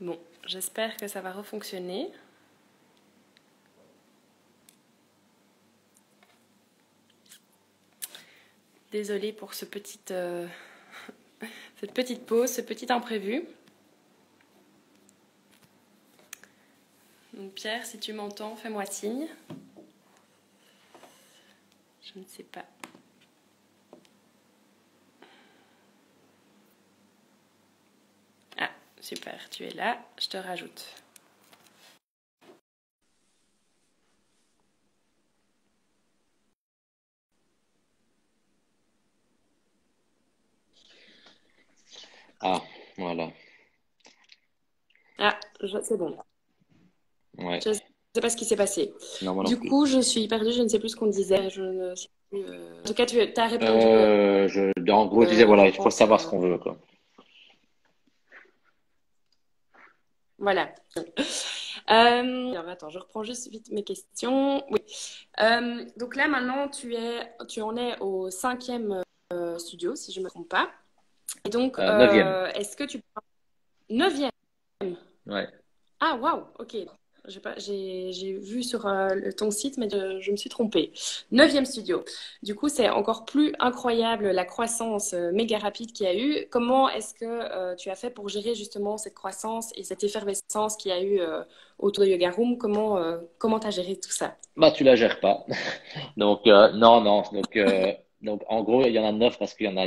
Bon, j'espère que ça va refonctionner. Désolée pour cette petite pause, ce petit imprévu. Donc Pierre, si tu m'entends, fais-moi signe. Je ne sais pas. Ah, super, tu es là, je te rajoute. Ah, voilà. Ah, c'est bon. Ouais. Je ne sais pas ce qui s'est passé. Non, moi non Du plus. coup, je suis perdue, je ne sais plus ce qu'on disait. Je ne sais plus, En tout cas, tu as répondu, En gros, je disais, voilà, je il faut pense. savoir ce qu'on veut, quoi. Voilà. Alors, attends, je reprends juste vite mes questions. Oui. Donc là, maintenant, tu en es au cinquième studio, si je ne me trompe pas. Et donc, Neuvième. est-ce que tu... Neuvième. Ouais. Ah, waouh, ok. J'ai vu sur ton site, mais je me suis trompée. Neuvième studio. Du coup, c'est encore plus incroyable la croissance méga rapide qu'il y a eu. Comment est-ce que tu as fait pour gérer justement cette croissance et cette effervescence qu'il y a eu autour de Yoga Room? Comment tu as géré tout ça? Bah, tu la gères pas. Donc, non, non. Donc, en gros, il y en a 9 parce qu'il y en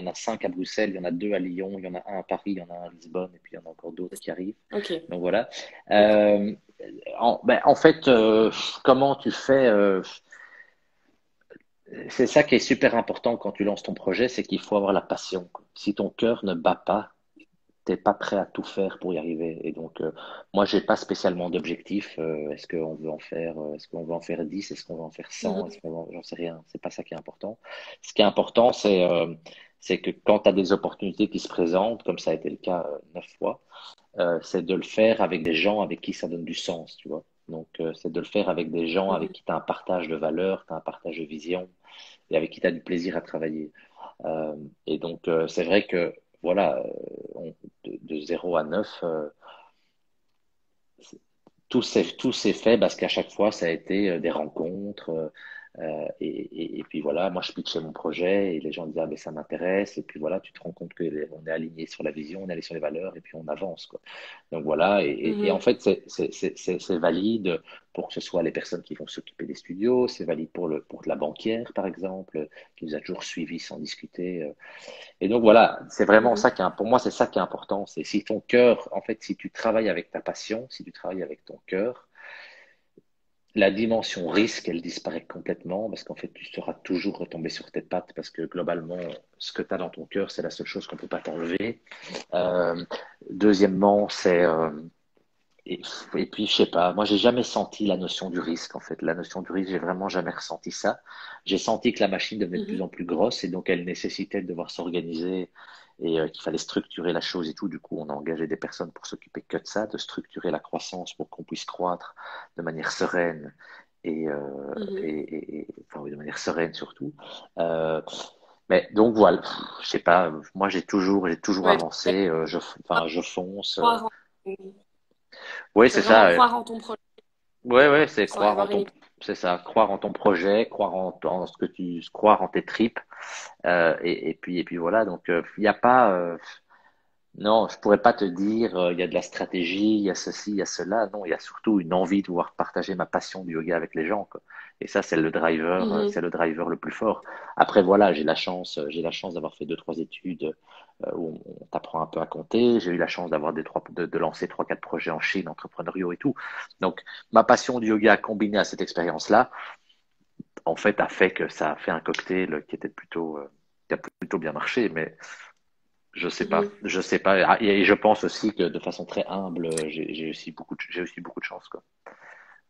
a 5 à Bruxelles, il y en a 2 à Lyon, il y en a un à Paris, il y en a un à Lisbonne, et puis il y en a encore d'autres qui arrivent. Ok. Donc, voilà. D'accord. Euh, en fait, comment tu fais c'est ça qui est super important quand tu lances ton projet, c'est qu'il faut avoir la passion, quoi. Si ton cœur ne bat pas, t'es pas prêt à tout faire pour y arriver. Et donc, moi, j'ai pas spécialement d'objectif. Est-ce qu'on veut en faire, est-ce qu'on veut en faire 10, est-ce qu'on veut en faire 100, Mhm. j'en sais rien. C'est pas ça qui est important. Ce qui est important, c'est que quand tu as des opportunités qui se présentent, comme ça a été le cas 9 fois, c'est de le faire avec des gens avec qui ça donne du sens, tu vois. Donc, c'est de le faire avec des gens avec Mhm. qui tu as un partage de valeurs, tu as un partage de vision et avec qui tu as du plaisir à travailler. Et donc, c'est vrai que, voilà, de 0 à 9, tout s'est fait parce qu'à chaque fois, ça a été des rencontres. Et puis voilà, moi je pitchais mon projet et les gens disaient ah, ben, ça m'intéresse. Et puis voilà, tu te rends compte qu'on est aligné sur la vision, on est aligné sur les valeurs et puis on avance, quoi. Donc voilà, et en Mhm. fait, c'est valide pour que ce soit les personnes qui vont s'occuper des studios, c'est valide pour la banquière, par exemple, qui nous a toujours suivis sans discuter. Et donc voilà, c'est vraiment Mhm. ça pour moi, c'est ça qui est important. C'est si ton cœur, en fait, si tu travailles avec ta passion, si tu travailles avec ton cœur, la dimension risque, elle disparaît complètement parce qu'en fait, tu seras toujours retombé sur tes pattes parce que globalement, ce que tu as dans ton cœur, c'est la seule chose qu'on ne peut pas t'enlever. Euh, Deuxièmement, et, et puis, je sais pas, moi, j'ai jamais senti la notion du risque, en fait. La notion du risque, j'ai vraiment jamais ressenti ça. J'ai senti que la machine devenait de plus Mhm. en plus grosse et donc elle nécessitait de devoir s'organiser et qu'il fallait structurer la chose et tout. Du coup, on a engagé des personnes pour s'occuper que de ça, de structurer la croissance pour qu'on puisse croître de manière sereine Mhm. enfin, oui, de manière sereine surtout. Euh, mais donc voilà, je sais pas, moi j'ai toujours Ouais, avancé, enfin, je fonce. croire en... Oui, C'est c'est vraiment ça. croire en ton projet Ouais, ouais, c'est sans croire en avoir une ton, c'est ça, croire en ton projet, en ce que croire en tes tripes, et puis voilà. Donc, il n'y a pas, non, je pourrais pas te dire, il y a de la stratégie, il y a ceci, il y a cela. Non, il y a surtout une envie de pouvoir partager ma passion du yoga avec les gens, quoi. Et ça, c'est Mhm. le driver le plus fort. Après, voilà, j'ai la chance d'avoir fait deux, trois études où on t'apprend un peu à compter. J'ai eu la chance de lancer trois, quatre projets en Chine, entrepreneuriaux et tout. Donc, ma passion du yoga combinée à cette expérience-là, en fait, a fait que ça a fait un cocktail qui a plutôt bien marché. Mais Mhm. je sais pas. Ah, et je pense aussi que de façon très humble, j'ai aussi beaucoup de chance, quoi.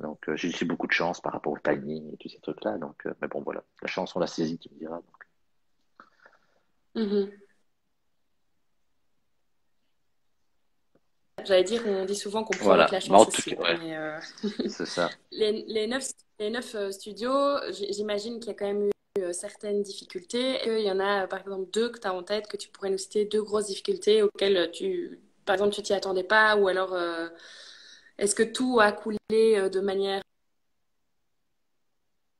Donc, j'ai aussi beaucoup de chance par rapport au timing et tous ces trucs-là. Donc, mais bon, voilà. La chance, on l'a saisie, tu me diras. Donc. Mhm. J'allais dire, on dit souvent qu'on provoque Voilà. la Mais en chance tout cas, aussi. ouais, Mais c'est ça. les neuf studios, j'imagine qu'il y a quand même eu certaines difficultés. Il y en a, par exemple, deux que tu as en tête, que tu pourrais nous citer, deux grosses difficultés auxquelles tu par exemple, tu t'y attendais pas, ou alors est-ce que tout a coulé de manière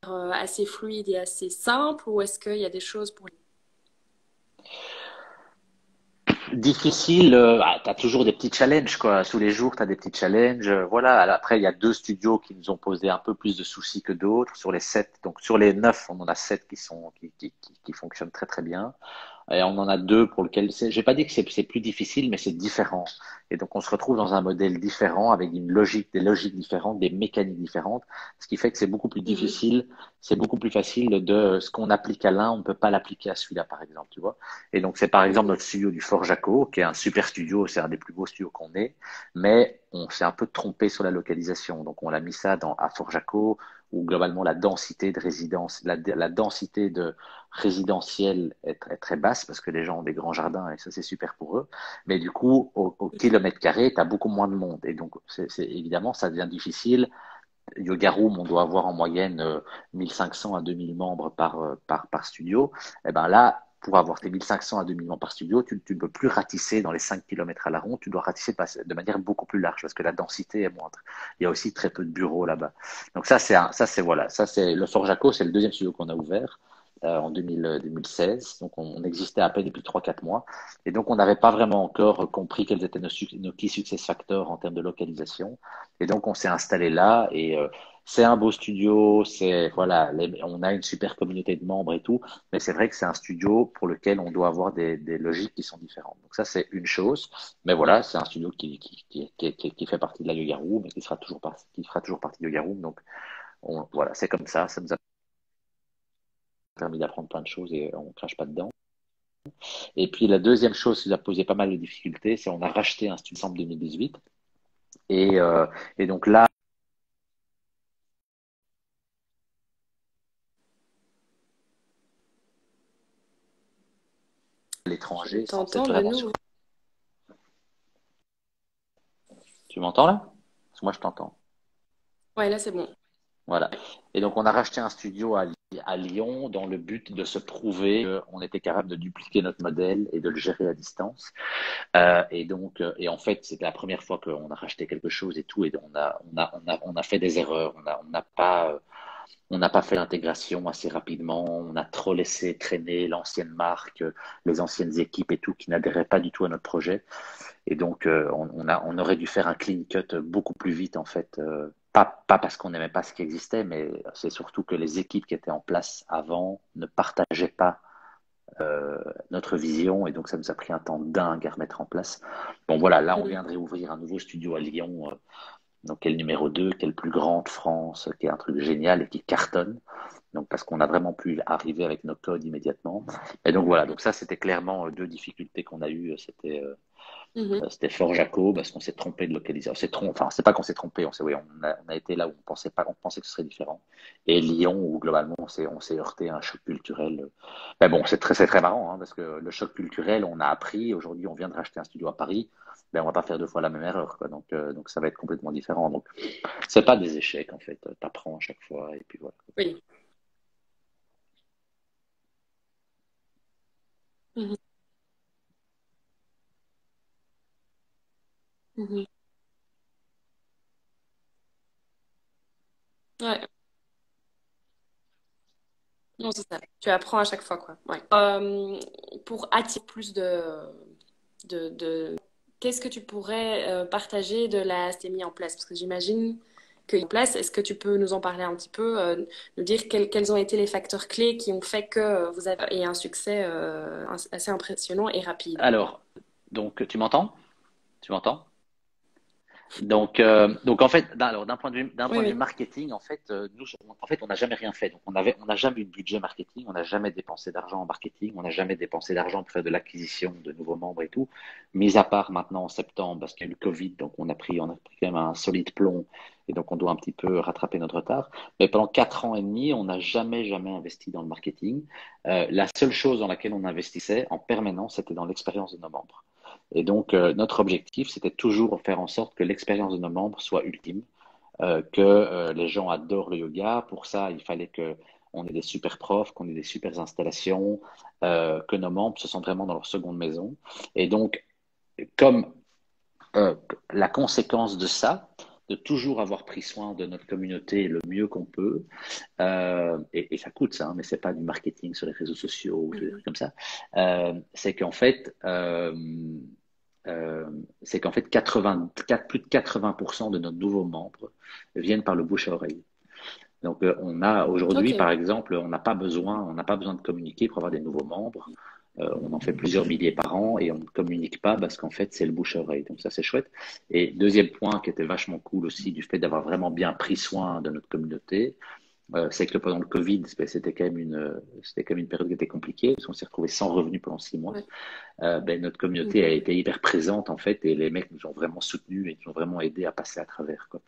assez fluide et assez simple, ou est-ce qu'il y a des choses pour... Difficile, tu as toujours des petits challenges, quoi. Tous les jours, tu as des petits challenges. Voilà. Après, il y a deux studios qui nous ont posé un peu plus de soucis que d'autres. Sur les sept, donc sur les neuf, on en a sept qui fonctionnent très très bien. Et on en a deux pour lesquels j'ai pas dit que c'est plus difficile, mais c'est différent. Et donc on se retrouve dans un modèle différent avec une logique, des logiques différentes, des mécaniques différentes, ce qui fait que c'est beaucoup plus Mhm. difficile, c'est beaucoup plus facile de ce qu'on applique à l'un, on ne peut pas l'appliquer à celui-là, par exemple, tu vois. Et donc c'est par exemple Mhm. notre studio du Fort Jaco, qui est un super studio, c'est un des plus beaux studios qu'on ait, mais on s'est un peu trompé sur la localisation. Donc on l'a mis ça à Fort Jaco, où globalement la densité de résidence, la densité de résidentielle est très basse parce que les gens ont des grands jardins et ça c'est super pour eux. Mais du coup, au kilomètre carré, tu as beaucoup moins de monde. Et donc, évidemment, ça devient difficile. Yoga Room, on doit avoir en moyenne 1500 à 2000 membres par studio. Et ben là, pour avoir tes 1500 à 2000 membres par studio, tu ne peux plus ratisser dans les 5 kilomètres à la ronde, tu dois ratisser de manière beaucoup plus large parce que la densité est moindre. Il y a aussi très peu de bureaux là-bas. Donc voilà, ça c'est le Fort Jaco, c'est le deuxième studio qu'on a ouvert en 2016. Donc on existait à peine depuis 3-4 mois. Et donc on n'avait pas vraiment encore compris quels étaient nos key success factors en termes de localisation. Et donc on s'est installé là et c'est un beau studio, c'est voilà, on a une super communauté de membres et tout, mais c'est vrai que c'est un studio pour lequel on doit avoir des logiques qui sont différentes. Donc ça c'est une chose, mais voilà, c'est un studio qui fait partie de la Yoga Room et qui fera toujours partie de Yoga Room. Donc voilà, c'est comme ça nous a permis d'apprendre plein de choses et on crache pas dedans. Et puis la deuxième chose qui nous a posé pas mal de difficultés, c'est on a racheté un studio en décembre 2018 et, euh, et donc là à Je l'étranger sans être t'entends de vraiment sûr. nouveau. Tu m'entends là? Parce que moi je t'entends. Ouais, là c'est bon. Voilà. Et donc, on a racheté un studio à Lyon dans le but de se prouver qu'on était capable de dupliquer notre modèle et de le gérer à distance. Et en fait, c'était la première fois qu'on a racheté quelque chose et tout, et on a fait des erreurs. On n'a pas fait l'intégration assez rapidement. On a trop laissé traîner l'ancienne marque, les anciennes équipes et tout, qui n'adhéraient pas du tout à notre projet. Et donc, on aurait dû faire un clean cut beaucoup plus vite, en fait. Pas parce qu'on n'aimait pas ce qui existait, mais c'est surtout que les équipes qui étaient en place avant ne partageaient pas notre vision. Et donc, ça nous a pris un temps dingue à remettre en place. Bon, voilà, là, on Mhm. viendrait ouvrir un nouveau studio à Lyon, donc qui est le numéro 2, qui est le plus grand de France, qui est un truc génial et qui cartonne. Donc, parce qu'on a vraiment pu arriver avec nos codes immédiatement. Et donc, voilà. Donc, ça, c'était clairement deux difficultés qu'on a eues. Mhm. C'était Fort Jaco parce qu'on s'est trompé de localisation. Enfin, c'est pas qu'on s'est trompé, oui, on a été là où on pensait pas, on pensait que ce serait différent. Et Lyon, où globalement on s'est heurté à un choc culturel. Mais bon, c'est très marrant, hein, parce que le choc culturel, on a appris. Aujourd'hui, on vient de racheter un studio à Paris. Ben, on va pas faire deux fois la même erreur, quoi. Donc ça va être complètement différent. Donc, c'est pas des échecs, en fait. T'apprends à chaque fois, et puis voilà. Oui. Mhm. Mhm. Ouais. Non, c'est ça. Tu apprends à chaque fois, quoi. Ouais. Pour attirer plus de... Qu'est-ce que tu pourrais partager de la STEMI mis en place? Parce que j'imagine qu'il est en place. Est-ce que tu peux nous en parler un petit peu, nous dire quels ont été les facteurs clés qui ont fait que vous avez eu un succès assez impressionnant et rapide? Alors, donc, tu m'entends? Tu m'entends? Donc en fait, alors d'un Oui, point de vue oui. marketing, en fait, nous, en fait, on n'a jamais rien fait. Donc on n'a jamais eu de budget marketing, on n'a jamais dépensé d'argent en marketing, on n'a jamais dépensé d'argent pour faire de l'acquisition de nouveaux membres et tout. Mis à part maintenant en septembre, parce qu'il y a eu le Covid, donc on a pris quand même un solide plomb et donc on doit un petit peu rattraper notre retard. Mais pendant 4 ans et demi, on n'a jamais investi dans le marketing. La seule chose dans laquelle on investissait en permanence, c'était dans l'expérience de nos membres. Et donc, notre objectif, c'était toujours faire en sorte que l'expérience de nos membres soit ultime, que les gens adorent le yoga. Pour ça, il fallait que on ait des super profs, qu'on ait des super installations, que nos membres se sentent vraiment dans leur seconde maison. Et donc, comme euh, la conséquence de ça, de toujours avoir pris soin de notre communauté le mieux qu'on peut, et ça coûte ça, hein, mais c'est pas du marketing sur les réseaux sociaux ou des Mhm. trucs comme ça, c'est qu'en fait, c'est qu'en fait 84, plus de 80% de nos nouveaux membres viennent par le bouche à oreille. Donc, on a aujourd'hui, Ok. par exemple, on n'a pas besoin de communiquer pour avoir des nouveaux membres. On en fait plusieurs milliers par an et on ne communique pas parce qu'en fait, c'est le bouche-à-oreille. Donc, ça, c'est chouette. Et deuxième point qui était vachement cool aussi, du fait d'avoir vraiment bien pris soin de notre communauté, c'est que pendant le Covid, c'était quand même une période qui était compliquée parce qu'on s'est retrouvé sans revenus pendant 6 mois. Ouais. Notre communauté a Mhm. été hyper présente en fait et les mecs nous ont vraiment soutenus et nous ont vraiment aidés à passer à travers quoi.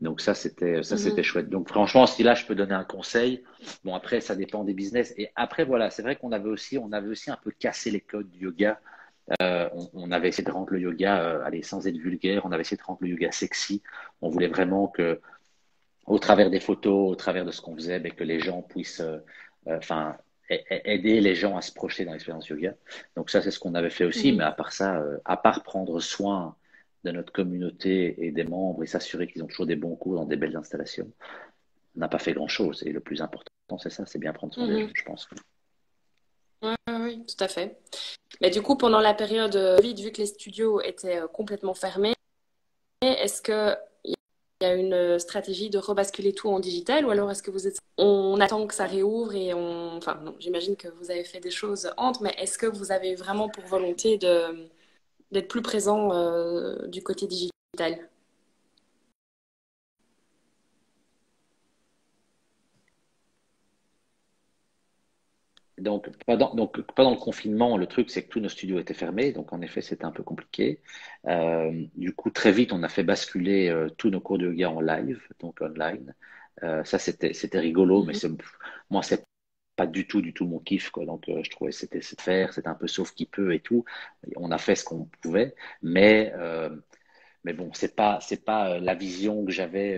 Donc ça c'était Mhm. chouette. Donc franchement si là je peux donner un conseil, bon après ça dépend des business et après voilà c'est vrai qu'on avait aussi un peu cassé les codes du yoga. On avait essayé de rendre le yoga, allez sans être vulgaire, on avait essayé de rendre le yoga sexy. On voulait vraiment que au travers des photos, au travers de ce qu'on faisait, ben, que les gens puissent, enfin, aider les gens à se projeter dans l'expérience yoga. Donc ça, c'est ce qu'on avait fait aussi. Mais Mhm. à part ça, à part prendre soin de notre communauté et des membres et s'assurer qu'ils ont toujours des bons cours dans des belles installations, on n'a pas fait grand-chose. Et le plus important, c'est ça, c'est bien prendre soin des gens, Mhm. je pense. Ouais, ouais, oui, tout à fait. Mais du coup, pendant la période Covid, vu que les studios étaient complètement fermés, est-ce que il y a une stratégie de rebasculer tout en digital ou alors est-ce que on attend que ça réouvre et enfin, non, j'imagine que vous avez fait des choses entre, mais est-ce que vous avez vraiment pour volonté d'être plus présent du côté digital? Donc pendant le confinement, le truc, c'est que tous nos studios étaient fermés. Donc, en effet, c'était un peu compliqué. Du coup, très vite, on a fait basculer tous nos cours de yoga en live, donc online. Ça, c'était rigolo, mais Mhm. moi, c'est pas du tout mon kiff, quoi. Donc, je trouvais que c'était faire, c'était un peu sauf qui peut et tout. On a fait ce qu'on pouvait, mais bon, c'est pas la vision que j'avais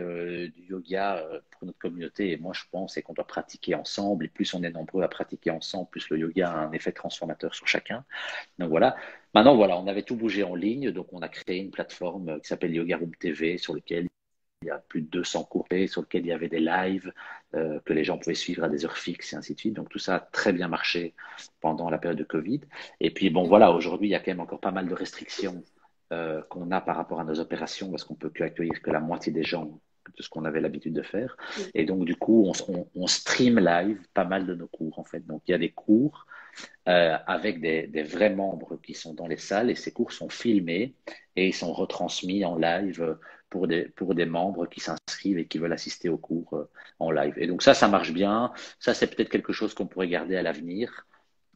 du yoga pour notre communauté. Et moi, je pense c'est qu'on doit pratiquer ensemble. Et plus on est nombreux à pratiquer ensemble, plus le yoga a un effet transformateur sur chacun. Donc voilà. Maintenant, voilà, on avait tout bougé en ligne. Donc on a créé une plateforme qui s'appelle Yoga Room TV, sur lequel il y a plus de 200 cours, sur lequel il y avait des lives que les gens pouvaient suivre à des heures fixes et ainsi de suite. Donc tout ça a très bien marché pendant la période de Covid. Et puis bon, voilà, aujourd'hui, il y a quand même encore pas mal de restrictions qu'on a par rapport à nos opérations parce qu'on peut accueillir que la moitié des gens de ce qu'on avait l'habitude de faire. Et donc du coup, on stream live pas mal de nos cours en fait. Donc il y a des cours avec des vrais membres qui sont dans les salles et ces cours sont filmés et ils sont retransmis en live pour des membres qui s'inscrivent et qui veulent assister aux cours en live. Et donc ça marche bien. Ça, c'est peut-être quelque chose qu'on pourrait garder à l'avenir.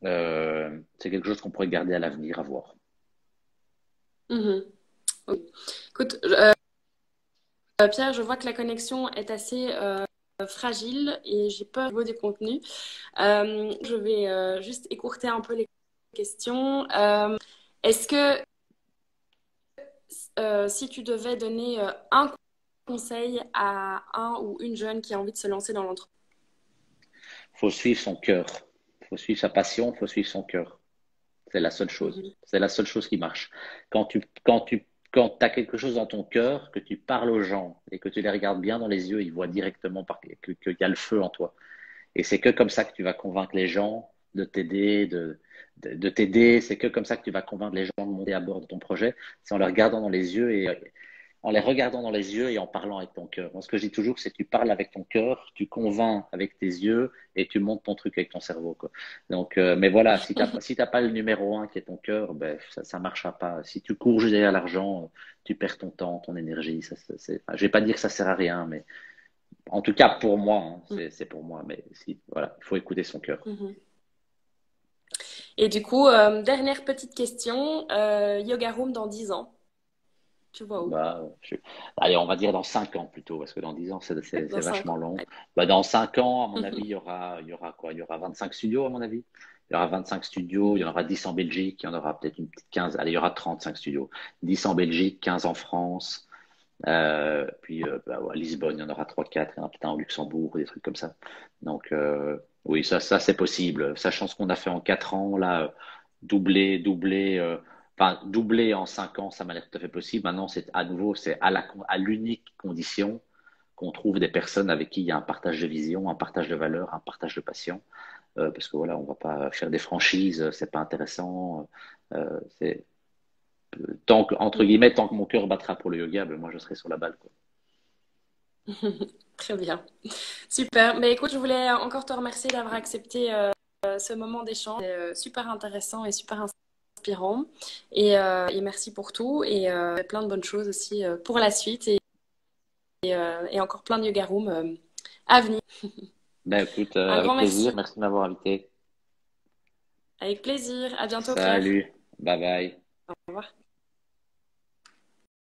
C'est quelque chose qu'on pourrait garder à l'avenir à voir. Mhm. Ok. Écoute, Pierre, je vois que la connexion est assez fragile et j'ai peur au niveau des contenus. Je vais juste écourter un peu les questions. Est-ce que si tu devais donner un conseil à un ou une jeune qui a envie de se lancer dans l'entrepreneuriat? Faut suivre son cœur. Faut suivre sa passion, faut suivre son cœur. C'est la seule chose. Mhm. C'est la seule chose qui marche. Quand as quelque chose dans ton cœur, que tu parles aux gens et que tu les regardes bien dans les yeux, ils voient directement qu'il y a le feu en toi. Et c'est que comme ça que tu vas convaincre les gens de t'aider, de t'aider. C'est que comme ça que tu vas convaincre les gens de monter à bord de ton projet. C'est en les regardant dans les yeux et en les regardant dans les yeux et en parlant avec ton cœur. Moi, ce que je dis toujours, c'est que tu parles avec ton cœur, tu convaincs avec tes yeux et tu montes ton truc avec ton cerveau, quoi. Donc, mais voilà, si t'as pas le numéro un qui est ton cœur, ben, ça marchera pas. Si tu cours juste derrière l'argent, tu perds ton temps, ton énergie. Je vais pas dire que ça sert à rien, mais en tout cas pour moi, hein, c'est pour moi. Mais si, voilà, il faut écouter son cœur. Mhm. Et du coup, dernière petite question, Yoga Room dans 10 ans, tu vois où? Bah, allez, on va dire dans 5 ans plutôt, parce que dans 10 ans, c'est Dans 5 vachement ans. long. Allez. Bah, dans 5 ans, à mon avis, Mhm. il y aura quoi? Il y aura 25 studios, à mon avis. Il y aura 25 studios, il y en Mhm. aura 10 en Belgique, il y en aura peut-être une petite 15. Allez, il y aura 35 studios. 10 en Belgique, 15 en France, puis bah, ouais, à Lisbonne, il y en aura 3, 4, il y en aura peut-être un au Luxembourg, des trucs comme ça. Donc, oui, ça c'est possible. Sachant ce qu'on a fait en 4 ans, là, doubler, doubler. Enfin, doubler en 5 ans, ça m'a l'air tout à fait possible. Maintenant, c'est à nouveau, c'est à l'unique condition qu'on trouve des personnes avec qui il y a un partage de vision, un partage de valeurs, un partage de passion. Parce que voilà, on va pas faire des franchises, c'est pas intéressant. C'est entre Mhm. guillemets, tant que mon cœur battra pour le yoga, ben moi je serai sur la balle, quoi. Très bien. Super. Mais écoute, je voulais encore te remercier d'avoir accepté ce moment d'échange. C'est super intéressant et super inspirant. Et merci pour tout. Et plein de bonnes choses aussi pour la suite. Et encore plein de yoga rooms à venir. Ben écoute, Un avec grand plaisir. merci. Merci de m'avoir invité. Avec plaisir. À bientôt, Claire. Salut, bye bye. Au revoir.